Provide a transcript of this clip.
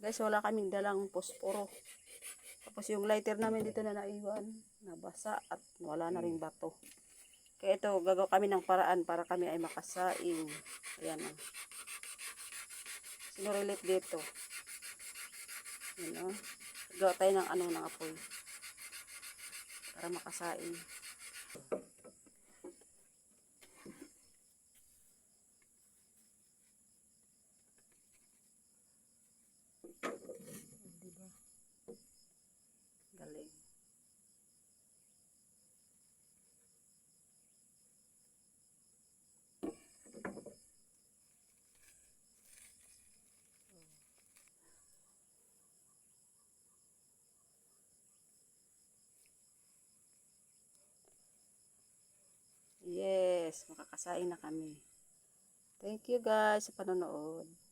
Guys, wala kaming dalang posporo. Tapos yung lighter namin dito na naiwan, nabasa at wala na ring bato. Kaya ito, gagawa kami ng paraan para kami ay makasaing. Ayan o. Sinurilip dito. Ayan o. Gagawa tayo ng ng apoy. Para makasaing. Diba? Galing. Yes, makakasain na kami. Thank you guys sa panonood.